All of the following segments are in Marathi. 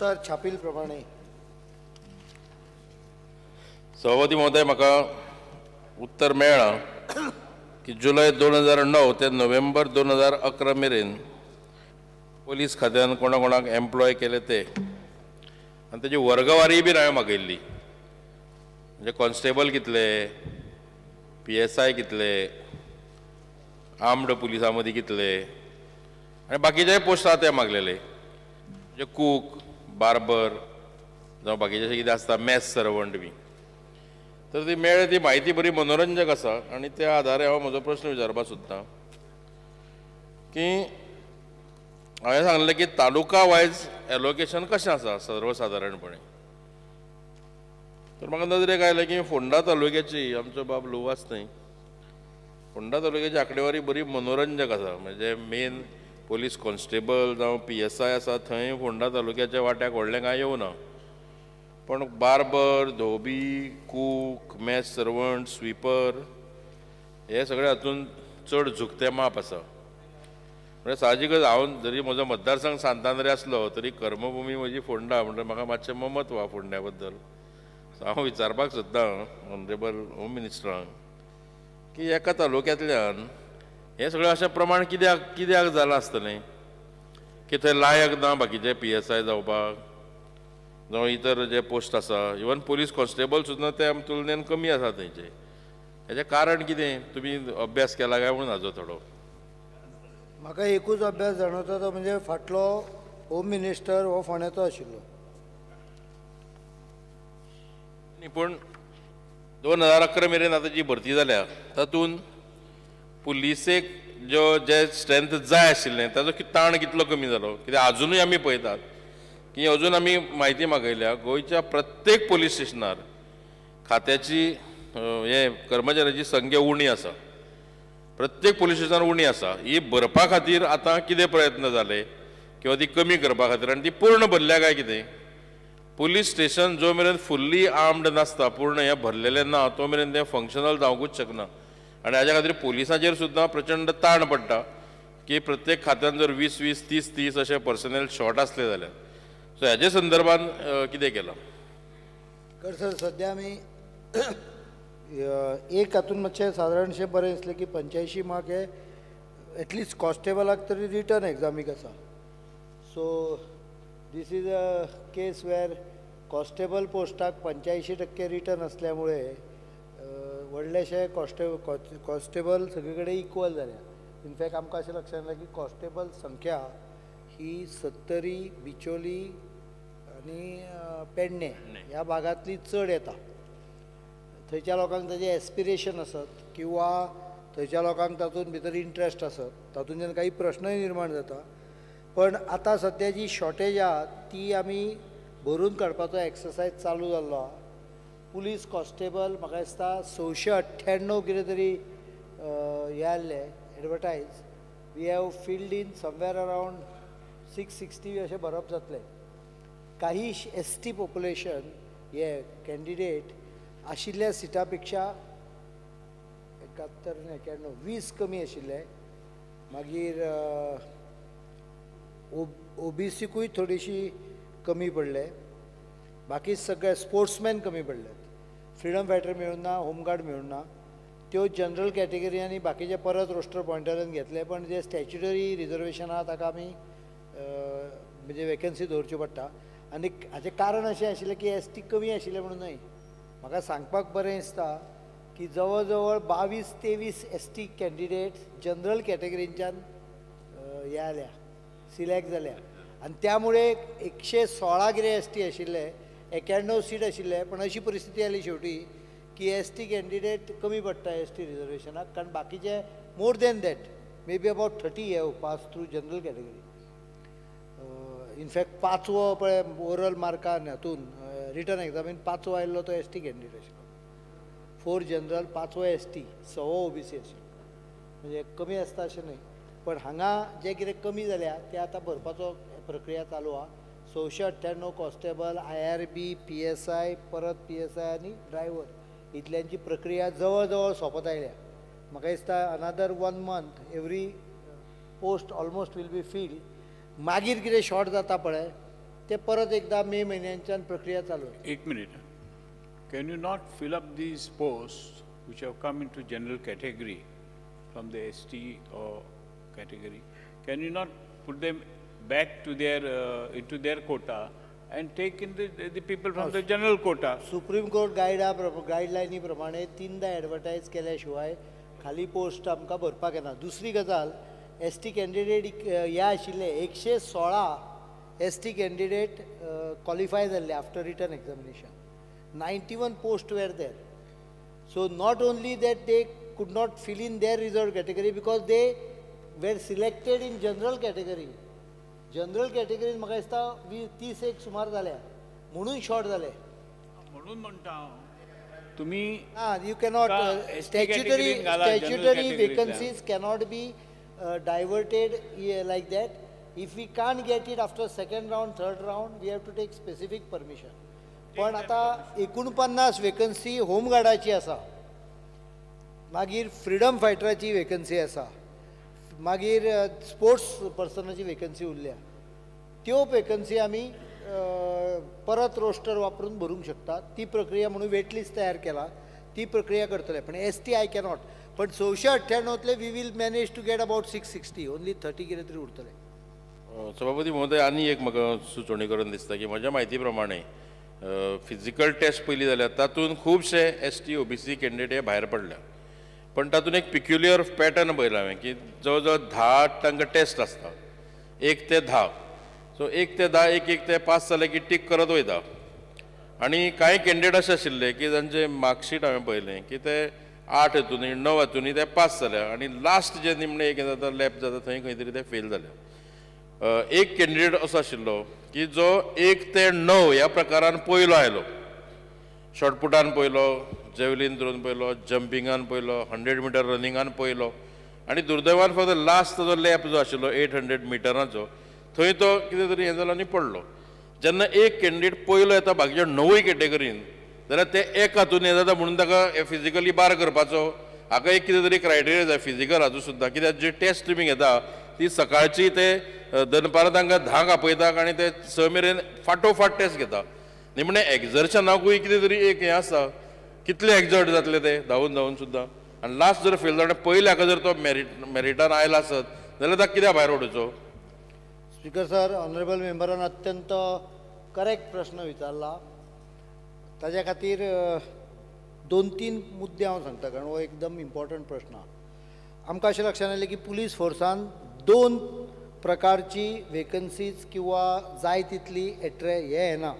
उत्तर छापील प्रमाणे सभापती महोदय, म्हाका उत्तर मेळ्ळां की जुलय 2009 ते नोव्हेंबर 2011 मेरेन पोलीस खात्यान कोणाक एम्प्लॉय केले ते आनी तेजी वर्गवारी बी हांवें मागयल्ली. म्हणजे कॉन्स्टेबल कितले, PSI कितले, आर्म्ड पुलिसां मदीं कितले आनी बाकीचे पोस्ट आसा ते मागलेले. म्हणजे कूक, बार्बर जावं बाकीचे कितें आसता, मॅस सर्वंट बी. तर ती मेळ्ळी ती म्हायती बरी मनोरंजक आसा आनी त्या आधारे हांव म्हजो प्रश्न विचारपाक सोदतां की हांवें सांगलें की तालुका वायज एलोकेशन कशें आसा सर्वसादारणपणे. तर म्हाका नदरेक आयलें की फोंडा तालुक्याची, आमचो बाब लुवास न्हय, फोंडा तालुक्याची आंकडेवारी बरी मनोरंजक आसा. म्हणजे मेन पोलीस कॉन्स्टेबल जावं PSI आसा थंय फोंडा तालुक्याच्या वाट्याक व्हडलें कांय येवना. पण बार्बर, धोबी, कूक, मॅस सर्वंट, स्विपर हे सगळे हातूंत चड झुकते माप आसा. म्हणजे साहजिकच हांव जरी म्हजो मतदारसंघ सांतांद्रे आसलो तरी कर्मभुमी म्हजी फोंडा, म्हणजे म्हाका मातशें ममत्व आसा फोंड्या बद्दल. सो हांव विचारपाक सोदतां ऑनरेबल होम मिनिस्टरांक की एका तालुक्यांतल्यान हें सगळें अशें प्रमाण कित्याक जालां आसतलें की थंय लायक ना बाकीचे PSI जावपाक जावं इतर जे पोस्ट आसा, इवन पुलीस कॉन्स्टेबल सुद्दां ते तुलनेन कमी आसा थंयचे. हेजें कारण कितें, तुमी अभ्यास केला काय म्हणून हाजो थोडो. म्हाका एकूच अभ्यास जाणवता तो म्हणजे फाटलो होम मिनिस्टर हो फोंड्याचो आशिल्लो. पूण 2011 मेरेन आतां जी भरती जाल्या तातूंत पुलिसेक जे स्ट्रेंथ जाय आशिल्लें ताजो ताण कितलो कमी जालो. कित्याक अजुनूय आमी पळयतात की अजून आमी म्हायती मागयल्या गोंयच्या प्रत्येक पुलीस स्टेशनार खात्याची कर्मचाऱ्याची संख्या उणी आसा. प्रत्येक पुलीस स्टेशनार उणी आसा. ही भरपा खातीर आतां कितें प्रयत्न जाले किंवा ती कमी करपा खातीर, आनी ती पूर्ण भरल्या काय कितें. पुलीस स्टेशन जो मेरेन फुल्ली आर्म्ड नासता, पूर्ण हें भरलेलें ना, तो मेरेन तें फंक्शनल जावंकूच शकना. आनी हाज्या खातीर पुलिसांचेर सुद्दां प्रचंड ताण पडटा की प्रत्येक खात्यान जर 20-20, 30-30 अशे पर्सनल शॉर्ट आसले जाल्यार. सो हेजे संदर्भान कितें केलां? सर सद्या आमी एक हातून मातशें सादारणशें बरें दिसलें की 85 मार्क हे एटलिस्ट कॉन्स्टेबलाक तरी रिटर्न एग्जामीक आसा. So this is a case where constable पोस्टाक 85% रिटर्न असल्यामुळे व्हडलेशे कॉन्स्टेबल सगळे कडेन इक्वल जाल्या. इनफॅक्ट आमकां अशें लक्षांत येयलें की कॉन्स्टेबल संख्या ही सत्तरी, बिचोली आनी पेडणे ह्या भागांतली चड येता. थंयच्या लोकांक ताजें एस्पिरेशन आसत किंवा थंयच्या लोकांक तातूंत भितर इंट्रस्ट आसत, तातूंतल्यान काही प्रश्नय निर्माण जाता. पण आतां सद्या जी शॉर्टेज आहा ती आमी भरून काडपाचो एक्सरसायज चालू जाल्लो आहा. पुलीस कॉन्स्टेबल म्हाका दिसता 698 कितें तरी हे आसले advertise. We have filled in somewhere around 660 अशें भरप जातलें. काही ST पॉप्युलेशन हे कॅन्डिडेट आशिल्ल्या सिटा पेक्षा 20 कमी आशिल्ले. मागीर OBCकूय थोडीशी कमी पडले. बाकी सगळे स्पोर्ट्समॅन कमी पडले. फ्रिडम फायटर मेळून ना, होमगार्ड मेळून ना. त्यो जनरल कॅटेगरी आनी बाकीचे परत रोस्टर पॉयंटरान घेतले. पण जे स्टॅच्युटरी रिजर्वेशन आहा ताका आमी म्हणजे वेकन्सी दवरच्यो पडटा. आनी हाचें कारण अशें आशिल्लें की ST कमी आशिल्ले म्हणून न्हय. म्हाका सांगपाक बरें दिसता की जवळ जवळ 22-23 ST कॅन्डिडेट्स जनरल कॅटेगरींच्यान हे आल्या, सिलेक्ट जाल्या. आनी त्यामुळे 116 कितें ST आशिल्ले, 91 सीट आशिल्ले. पण अशी परिस्थिती आली शेवटी की ST कॅन्डिडेट कमी पडटा ST रिजर्वेशनाक. कारण बाकीचे more than that may be about 30 have pass through general category. In fact 5वो पळय ओवरऑल मार्कान हातून रिटर्न एग्जामीन 5वो आयिल्लो तो ST कॅन्डिडेट आशिल्लो. 4 जनरल, 5वो ST, 6वो OBC आशिल्लो. म्हणजे कमी आसता अशें न्हय. पण हांगा जे कितें कमी जाल्या ते आतां भरपाचो प्रक्रिया चालू आहा. 698 कॉन्स्टेबल, IRB, PSI, परत PSI आनी ड्रायव्हर इतल्यांची प्रक्रिया जवळ जवळ सोंपत आयल्या. म्हाका दिसता another 1 month every post almost will be filled. मागीर कितें शॉर्ट जाता पळय ते परत एकदा मे महिन्याच्यान प्रक्रिया चालू आहे. एक minute. Can you not fill up these posts which have come into general category from the ST or category? Can you not put them back to their into their quota and take in the people from the general quota? Supreme court गायडलायनी प्रमाणे 3दा ॲडव्हर्टायज केल्याशिवाय खाली पोस्ट आमकां भरपाक येना. दुसरी गजाल, ST कॅन्डिडेट हे आशिल्ले 116 ST कॅन्डिडेट क्वॉलिफाय जाल्ले after written examination. 91 posts were there. So not only that they could not fill in their reserved category because they were selected in general category. General category म्हाका दिसता 30 सुमार जाल्या म्हणून शॉर्ट जाले. म्हणून म्हणटा तुम्ही you cannot statutory vacancies cannot be diverted like that. If we can't get it after second round, third round, we have to take specific permission. पण आता 49 वेकन्सी होमगार्डाची आसा, मागीर फ्रीडम फायटराची वेकन्सी आसा, मागीर स्पोर्ट्स पर्सनाची वेकन्सी उरल्या. त्यो वेकन्सी आमी परत रोस्टर वापरून भरूंक शकतात. ती प्रक्रिया म्हणून वेटलिस्ट तयार केला, ती प्रक्रिया करतले. पण ST आय कॅनॉट. पण 998तले we will manage to get about 660, only 30 कितें तरी उरतले. सभापती महोदय, आनी एक म्हाका सुचोवणी करून दिसता की म्हज्या म्हायती प्रमाणे फिजिकल टेस्ट पयली जाल्यार तातूंत खुबशे ST OBC कॅन्डिडेट हे भायर पडल्या. पण तातूंत एक पिक्युलियर पॅटर्न पळयला हांवें की जवळ जवळ 10 तांकां टेस्ट आसता, 1 ते 10. सो 1 ते 10 एक ते पास जाले की टीक करत वयता. आनी कांय कॅन्डिडेट अशे आशिल्ले की तांचे मार्कशीट हांवें पळयलें की ते 8 हातूंनी 9 हातूंनी ते पास जाल्या आनी लास्ट जे निमणे एक जाता लॅप जाता थंय खंय तरी ते फेल जाल्या. एक कॅन्डिडेट असो आशिल्लो की जो 1 ते 9 ह्या प्रकारान पयलो आयलो. शॉर्टपुटान पयलो, जेवलीन थ्रोन पयलो, जंपिंगान पयलो, 100 मिटर रनिंगान पयलो आनी दुर्दैवान फक्त लास्ट ताजो लॅप जो आशिल्लो 800 मिटराचो थंय तो कितें तरी हें जालो आनी पडलो. जेन्ना एक कॅन्डिडेट पयलो येता बाकीच्या 9 कॅटेगरीन जाल्यार ते एक हातून हें जाता म्हणून ताका फिजिकली बार करपाचो हाका एक कितें तरी क्रायटेरिया जाय फिजिकल हातूंत सुद्दां. कित्याक जी टेस्ट तुमी घेता ती सकाळची ते दनपारां तांकां 10 आपयतात आनी ते 6 मेरेन फाटोफाट टेस्ट घेता. निमणे एक्झर्शनाकूय कितें तरी एक हें आसा, कितले एक्झर्ट जातले ते धांवून सुद्दां. आनी लास्ट जर फेल जालें पयले हाका जर तो मेरिटान आयला आसत जाल्यार ताका कित्याक भायर उडोवचो. स्पीकर सर, ऑनरेबल मेंबरान अत्यंत करेक्ट प्रश्न विचारला. ताज्या खातीर 2-3 मुद्दे हांव सांगता कारण हो एकदम इम्पॉर्टंट प्रश्न. आमकां अशें लक्षांत आयलें की पुलीस फोर्सान 2 प्रकारची वेकन्सीज किंवा जाय तितली हे येना.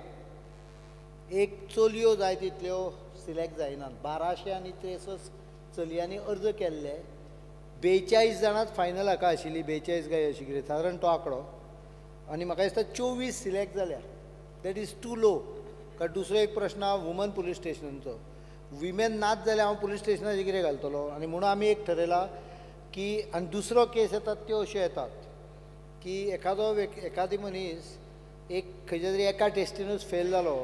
एक चलयो जाय तितल्यो सिलेक्ट जायनात. 1263 चलयांनी अर्ज केल्ले. 42 जाणांच फायनल हाका आशिल्ली, 42 काय अशी कितें सादारण तो आंकडो. आनी म्हाका दिसता 24 सिलेक्ट जाल्या. That is too low. कारण दुसरो एक प्रश्न हा वुमन पुलीस स्टेशनांचो. विमेन नाच जाल्यार हांव पुलीस स्टेशनाचेर कितें घालतलो. आनी म्हणून आमी एक ठरयलां की आनी दुसरो केस येतात त्यो अश्यो येतात की एखादी मनीस एक खंयच्या तरी एका टेस्टीनूच फेल जालो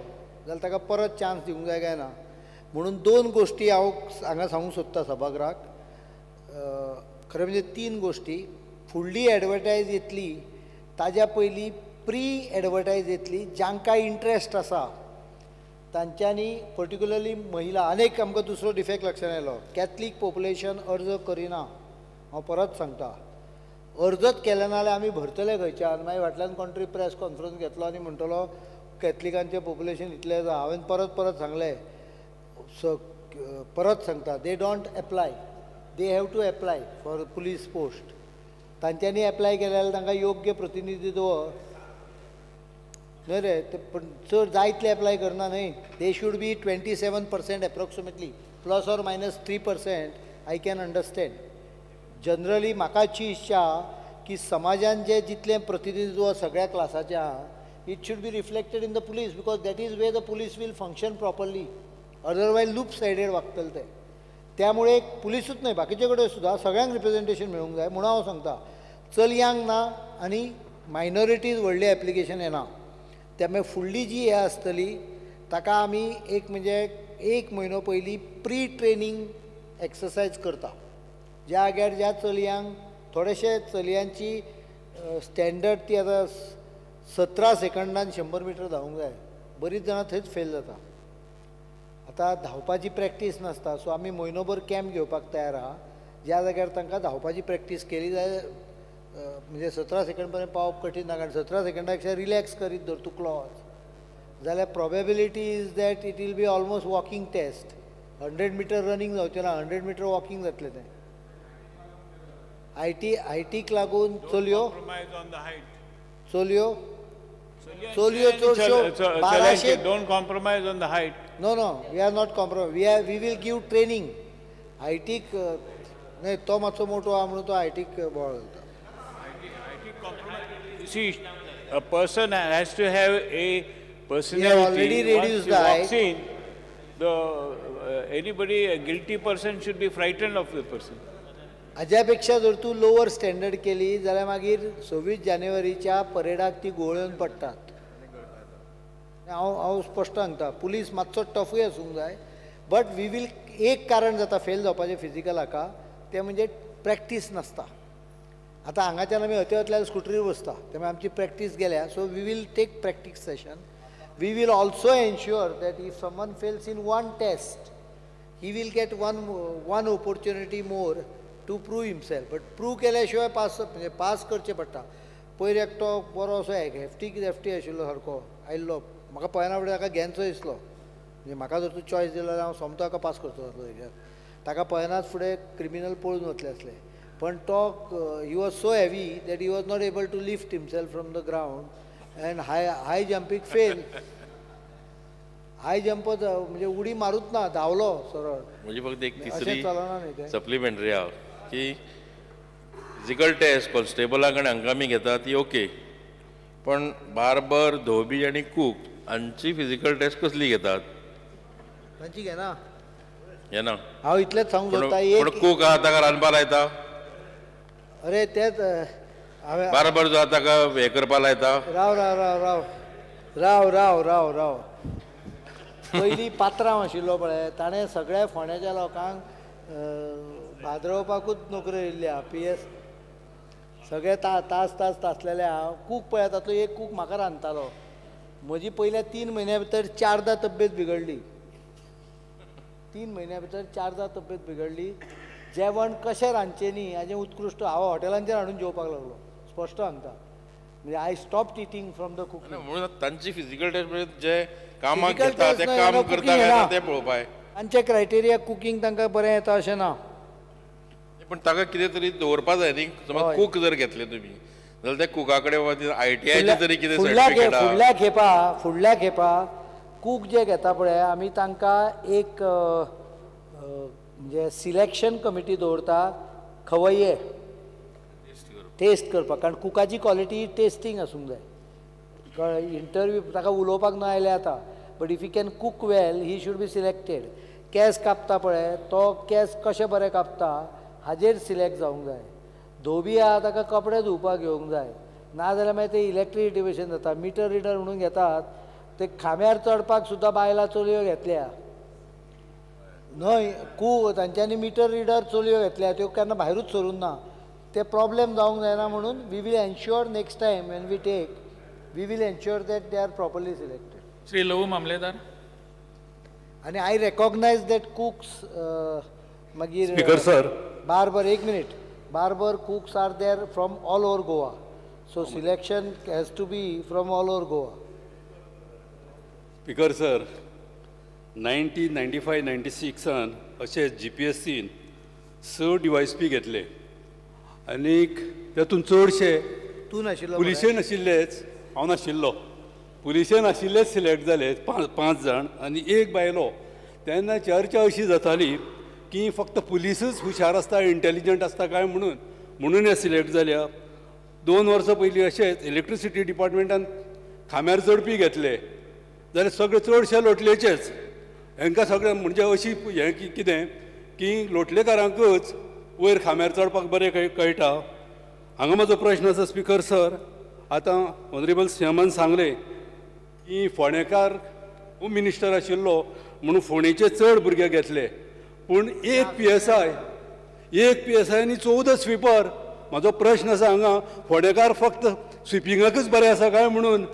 जाल्यार ताका परत चान्स दिवंक जाय काय ना. म्हणून 2 गोश्टी हांव हांगा सांगूंक सोदता सभागृहाक. खरें म्हणजे 3 गोश्टी. फुडली एडवर्टायज येतली ताज्या पयलीं प्री एडवर्टायज येतली. जांकां इंट्रस्ट आसा तांच्यांनी पर्टिक्युलरली महिला. आनीक आमकां दुसरो डिफेक्ट लक्षांत आयलो, कॅथलीक पॉप्युलेशन अर्ज करिना. हांव परत सांगता, अर्जच केले ना जाल्यार आमी भरतले खंयच्यान. मागीर फाटल्यान कोण तरी प्रेस कॉन्फरन्स घेतलो आनी म्हणटलो कॅथलिकांचें पॉप्युलेशन इतलें आसा. हांवें परत सांगलें, परत सांगता, they don't apply. They have to apply for police post. तांच्यांनी एप्लाय केले जाल्यार तांकां योग्य प्रतिनिधित्व न्हय रे. ते पण चड जायतले एप्लाय करना न्हय. They should be 27% approximately, +or- 3%. I can understand. Generally म्हाका अशी इच्छा की समाजान जे जितलें प्रतिनिधित्व सगळ्या क्लासाचें आहा, it should be reflected in the police because that is way the police will function properly. Otherwise lopsided वागतले ते. त्यामुळे पुलिसूच न्हय बाकीचे कडेन सुद्दां सगळ्यांक रिप्रेझेंटेशन मेळूंक जाय. म्हणून हांव सांगता, चलयांक ना आनी मायनॉरिटीज व्हडलें एप्लिकेशन येना. त्यामुळे फुडली जी हे आसतली ताका आमी एक म्हणजे 1 म्हयनो पयलीं प्री ट्रेनींग एक्सरसायज करता. ज्या जाग्यार ज्या चलयांक थोडेशे चलयांची स्टँडर्ड ती आतां 17 सेकंदान 100 मिटर धांवूंक जाय. बरीच जाणां थंयच फेल जाता. आतां धांवपाची प्रॅक्टीस नासता, सो आमी म्हयनोभर कॅम्प घेवपाक तयार आहा. ज्या जाग्यार तांकां धांवपाची प्रॅक्टीस केली जाल्यार म्हणजे 17 सेकंड पर्यंत पावप कठीण ना, कारण 17 सेकंडापेक्षा रिलॅक्स करीत धर तूं क्लॉज जाल्यार probability is that it will be almost walking test. 100 meter running जावचें ना, 100 मिटर वॉकिंग जातलें तें. आयटीक लागून चलयो चलयो चलयो चडश्यो 1200. Don't compromise on the height. No, we are not compromise. We will give training. आयटीक नाही, तो मातसो मोठो आहा म्हणून तो आयटीक बोवाळ घालता. You see, a person has to have a personality. already reduced Once he the walks height. in, anybody, a guilty person should be frightened of the person. हाज्यापेक्षा जर तूं लोवर स्टँडर्ड केली जाल्यार मागीर 26 जानेवारीच्या परेडाक ती घुंवळून पडटात. हांव स्पश्ट सांगता, पुलीस मातसो टफूय आसूंक जाय. बट वी वील एक कारण जाता फेल जावपाचें फिजिकल हाका, तें म्हणजे प्रॅक्टीस नासता. आतां हांगाच्यान आमी हत्यार स्कुटरीर बसता, त्यामुळे आमची प्रॅक्टीस गेल्या. So we will take practice session. We will also ensure that if someone fails in one test he will get one opportunity more to prove himself. But prove केल्या शिवाय म्हणजे पास करचें पडटा. पयर एकटो बरो असो हेफ्टी आशिल्लो सारको आयिल्लो, म्हाका पळयना फुडें ताका घेनचो दिसलो. म्हणजे म्हाका जर तूं चॉयस दिलो जाल्यार हांव सोमतो ताका पास करचो आसलो हेजेर. ताका पळयनाच फुडें क्रिमिनल पळून वतले असले. पण तो he was so heavy that he was not able to lift himself from the ground and high जंपीक फेल. हाय जंप म्हणजे उडी मारूच ना, धांवलो सरळ. म्हणजे फक्त एक अशें तिसरी चलना न्ही तें. सप्लिमेंटरी आहा की फिजिकल टेस्ट कॉन्स्टेबलाक आनी हांकां आमी घेता ती ओके, पण बार्बर, धोबी आनी कूक हांची फिजिकल टेस्ट कसली घेतात? तांची घेना. घेना. हांव इतलेंच सांगूंक सोदता, पण एक कूक आहा ताका रांदपा लायता, अरे तेच हांवें बार्बर जो आहा ताका हें करपा लायता. राव राव राव राव राव राव राव राव पयलीं पात्रांव आशिल्लो पळय, ताणें सगळ्या फोंड्याच्या लोकांक भाद्रवपाकूच नोकऱ्यो येयल्ल्या. PS सगळे तासलेले. हांव कूक पळय, तातूंत एक कूक म्हाका रांदतालो. म्हजी पयल्या 3 म्हयन्या भितर 4दा तब्येत बिगडली. 3 म्हयन्या भितर 4दा तब्येत बिगडली. जेवण कशें रांदचें न्ही हाजें उत्कृश्ट हांव हॉटेलांचेर हाडून जेवपाक लागलो. स्पश्ट सांगता. म्हणजे I stopped eating from the cooking. म्हणून तांची फिजिकल टेस्ट म्हणजे जे कामाक घेता ते काम करता काय ते पळोवपाक. तांचे क्रायटेरिया कुकिंग तांकां बरें येता अशें ना. पण ताका कितें तरी दवरपा जाय न्ही. समज कूक जर घेतले तुमी जाल्यार त्या कुका कडेन ITIचे तरी कितें सर्टिफिकेट आहा? फुडल्या खेपा कूक जे घेता पळय आमी तांकां एक म्हणजे सिलेक्शन कमिटी दवरता खवय्ये टेस्ट करपाक. कारण कुकाची क्वॉलिटी टेस्टींग आसूंक जाय. इंटरव्यू ताका उलोवपाक न आयलें जाता, but if you can cook well he should be selected. केंस कापता पळय तो केंस कशे बरें कापता हाजेर सिलेक्ट जावंक जाय. धोबी आहा ताका कपडे धुवपाक घेवंक जाय. नाजाल्यार मागीर ते इलेक्ट्रिसिटिवेशन जाता. मिटर रिडर म्हणून घेतात ते खांब्यार चडपाक सुद्दां बायलां चलयो घेतल्या. न्हय तांच्यांनी मिटर रिडर चलयो घेतल्या, त्यो केन्ना भायरूच सरून ना. ते प्रॉब्लेम जावंक जायना म्हणून we will ensure next time when we take we will ensure that they are properly selected. Shri Lahu Mamledar. आनी आय रेकॉग्नायज दॅट कुक्स मागीर स्पीकर सर, बार्बर एक minute. Barber cooks are there from all over Goa. So selection has to be from all over Goa. Speaker sir, 1995-96 अशे GPSCन 6 DYSP घेतले आनीक तातूंत चडशे तूं नाशिल्लो पुलिशेन आशिल्लेच. हांव नाशिल्लो. पुलिशेन आशिल्लेच सिलेक्ट जाले 5 जाण आनी एक बायलो. तेन्ना चर्चा अशी जाताली की फक्त पुलीसच हुशार आसता, इंटेलिजंट आसता काय म्हणून हे सिलेक्ट जाल्या. 2 वर्सां पयलीं अशेंच इलेक्ट्रिसिटी डिपार्टमेंटान खांब्यार चडपी घेतले जाल्यार सगळे चडशे लोटलेचेच. हांकां सगळें म्हणजे अशी हें कितें की लोटलेकारांकच वयर खांब्यार चडपाक बरें कळटा. हांगा म्हजो प्रश्न आसा स्पीकर सर. आतां ऑनरेबल सीएमान सांगलें की फोंडेकार होम मिनिस्टर आशिल्लो म्हणून फोंडेचे चड भुरगे घेतले, पूण एक PSI आनी 14 स्विपर. म्हाजो प्रश्न आसा हांगा फोंडेकार फक्त स्विपिंगाकच बरें आसा काय म्हणून